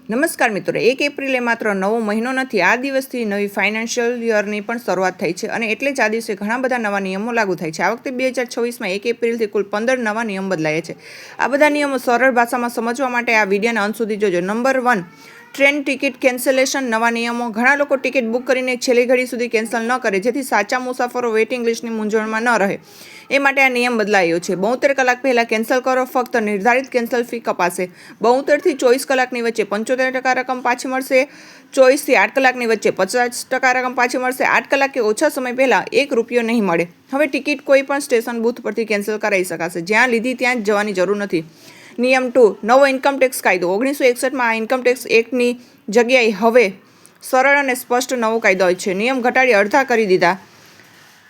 નમસ્કાર મિત્રો, 1 એપ્રિલે માત્ર નવો મહિનો નથી, આ દિવસથી નવી ફાઇનાન્શિયલ યરની પણ શરૂઆત થઈ છે અને એટલે જ આ દિવસે ઘણા બધા નવા નિયમો લાગુ થાય છે. આ વખતે 2026માં 1 એપ્રિલથી કુલ 15 નવા નિયમ બદલાયા છે. આ બધા નિયમો સરળ ભાષામાં સમજવા માટે આ વિડીયોના અંત સુધી જોજો. Number 1, train ticket cancellation. નવા નિયમો. ઘણા લોકો ટિકિટ બુક કરીને છેલ્લી ઘડી સુધી કેન્સલ ન કરે, જેથી સાચા મુસાફરો વેઇટિંગ લિસ્ટની મૂંઝવણમાં ન રહે. એ માટે આ નિયમ બદલાયો છે. 72 કલાક પહેલાં કેન્સલ કરો, ફક્ત નિર્ધારિત કેન્સલ ફી કપાશે. 72થી 24 કલાકની વચ્ચે 75% રકમ પાછી મળશે. 24થી 8 કલાકની વચ્ચે 50% રકમ પાછી મળશે. 8 કલાક કે ઓછા સમય પહેલાં ₹1 નહીં મળે. હવે ટિકિટ કોઈ પણ સ્ટેશન બૂથ પરથી કેન્સલ કરાવી શકાશે. જ્યાં લીધી ત્યાં જ જવાની જરૂર નથી. નિયમ 2, નવો ઇન્કમટેક્સ કાયદો. 1961માં આ ઇન્કમટેક્સ એક્ટની જગ્યાએ હવે સરળ અને સ્પષ્ટ નવો કાયદો છે. નિયમ ઘટાડી અડધા કરી દીધા.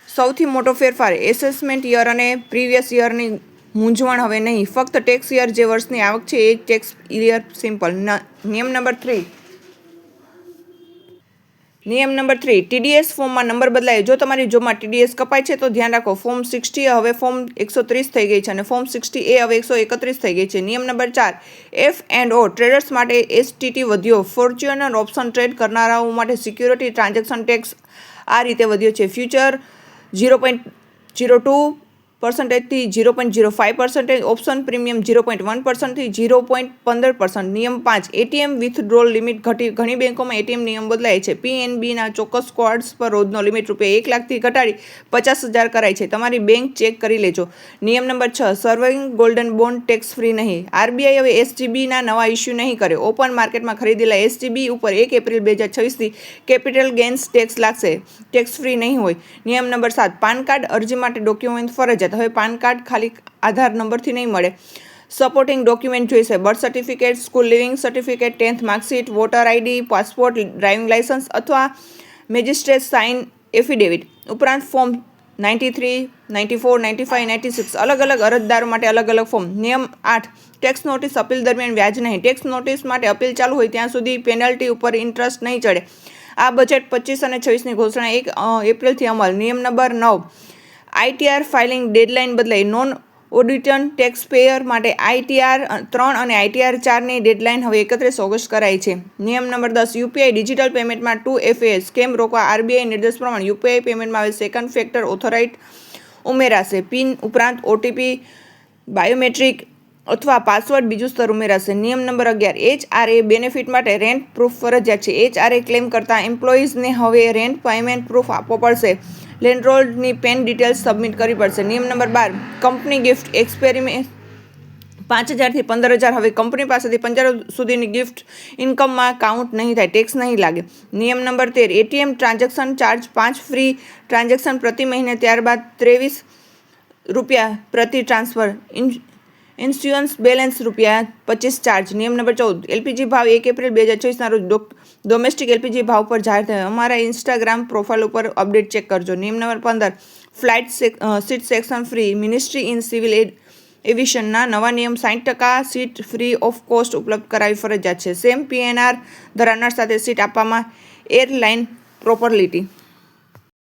સૌથી મોટો ફેરફાર, એસેસમેન્ટ યર અને પ્રીવિયસ યરની મૂંઝવણ હવે નહીં. ફક્ત ટેક્સ યર, જે વર્ષની આવક છે એ ટેક્સ યર. સિમ્પલ. નિયમ નંબર 3, ટીડીએસ ફોર્મમાં નંબર બદલાય. જો તમારી જોબમાં ટીડીએસ કપાય છે તો ધ્યાન રાખો. ફોર્મ 60 હવે ફોર્મ 130 થઈ ગઈ છે અને ફોર્મ 60A હવે 131 થઈ ગઈ છે. નિયમ નંબર 4, F&O ટ્રેડર્સ માટે એસટીટી વધ્યો. ફોર્ચ્યુનર ઓપ્શન ટ્રેડ કરનારાઓ માટે સિક્યુરિટી ટ્રાન્ઝેક્શન ટેક્સ આ રીતે વધ્યો છે. ફ્યુચર 0.02% થી 0.05%, ઓપ્શન પ્રીમિયમ 0.1% થી 0.15%. નિયમ 5, એટીએમ વિથડ્રોલ લિમિટ ઘટી. ઘણી બેંકોમાં એટીએમ નિયમ બદલાય છે. પીએનબીના ચોક્કસ કોર્ડ્સ પર રોજનો લિમિટ ₹1 લાખથી ઘટાડી 50,000 કરાય છે. તમારી બેંક ચેક કરી લેજો. નિયમ number 6, serving golden bond tax free નહીં. આરબીઆઈ હવે એસજીબીના નવા ઇસ્યુ નહીં કરે. ઓપન માર્કેટમાં ખરીદેલા એસજીબી ઉપર 1 એપ્રિલ 2026થી કેપિટલ ગેઇન્સ ટેક્સ લાગશે. ટેક્સ ફ્રી નહીં હોય. નિયમ નંબર 7, પાન કાર્ડ અરજી માટે ડોક્યુમેન્ટ ફરજિયાત. હવે પાન કાર્ડ ખાલી આધાર નંબરથી નહીં મળે. સપોર્ટિંગ ડોક્યુમેન્ટ જોઈશે. Birth certificate, school leaving certificate, 10th marksheet, voter ID, passport, driving licence અથવા મેજિસ્ટ્રેટ સાઇન એફિડેવિટ. ઉપરાંત ફોર્મ 93, 94, 95, 96 અલગ અરજદારો માટે અલગ ફોર્મ. નિયમ 8, ટેક્સ નોટિસ અપીલ દરમિયાન વ્યાજ નહીં. ટેક્સ નોટિસ માટે અપીલ ચાલુ હોય ત્યાં સુધી પેનલ્ટી ઉપર ઇન્ટરેસ્ટ નહીં ચડે. આ બજેટ 25 અને 26ની ઘોષણા 1 એપ્રિલથી અમલ. નિયમ નંબર 9, આઈટીઆર ફાઇલિંગ ડેડલાઇન બદલાઈ. નોન ઓડિટન ટેક્સ પેયર માટે આઈટીઆર 3 અને આઈટીઆર 4ની ડેડલાઇન હવે 31 ઓગસ્ટ કરાઈ છે. નિયમ નંબર 10, યુપીઆઈ ડિજિટલ પેમેન્ટમાં 2FA સ્કેમ રોકવા આરબીઆઈ નિર્દેશ પ્રમાણે યુપીઆઈ પેમેન્ટમાં હવે સેકન્ડ ફેક્ટર ઓથોરાઇઝ ઉમેરાશે. પિન ઉપરાંત ઓટીપી, બાયોમેટ્રિક અથવા પાસવર્ડ બીજું સ્તર ઉમેરાશે. નિયમ નંબર 11, HRA બેનિફિટ માટે રેન્ટ પ્રૂફ ફરજિયાત છે. HRA ક્લેમ કરતા એમ્પ્લોઈઝને હવે રેન્ટ પેમેન્ટ પ્રૂફ આપવો પડશે. લેન્ડલોર્ડની પેન ડિટેલ્સ સબમિટ કરવી પડશે. નિયમ નંબર 12, કંપની ગિફ્ટ એક્સપેરિમેન્ટ 5,000થી 15,000. હવે કંપની પાસેથી 15,000 સુધીની ગિફ્ટ ઇન્કમમાં કાઉન્ટ નહીં થાય. ટેક્સ નહીં લાગે. નિયમ number 13, ATM transaction charge 5 free transaction પ્રતિ મહિને, ત્યારબાદ ₹23 પ્રતિ ટ્રાન્સફર. Insurance balance ₹25 charge. નિયમ નંબર 14, એલપીજી ભાવ 1 એપ્રિલ 2026ના રોજ ડોમેસ્ટિક એલપીજી ભાવ પર જાહેર થયો. અમારા ઇન્સ્ટાગ્રામ પ્રોફાઇલ ઉપર અપડેટ ચેક કરજો. નિયમ નંબર 15, flight seat section free. Ministry in civil એવિએશનના નવા નિયમ 60% સીટ ફ્રી ઓફ કોસ્ટ ઉપલબ્ધ કરાવી ફરજિયાત છે. સેમ પીએનઆર ધરાવનાર સાથે સીટ આપવામાં એરલાઇન પ્રોપર્લિટી.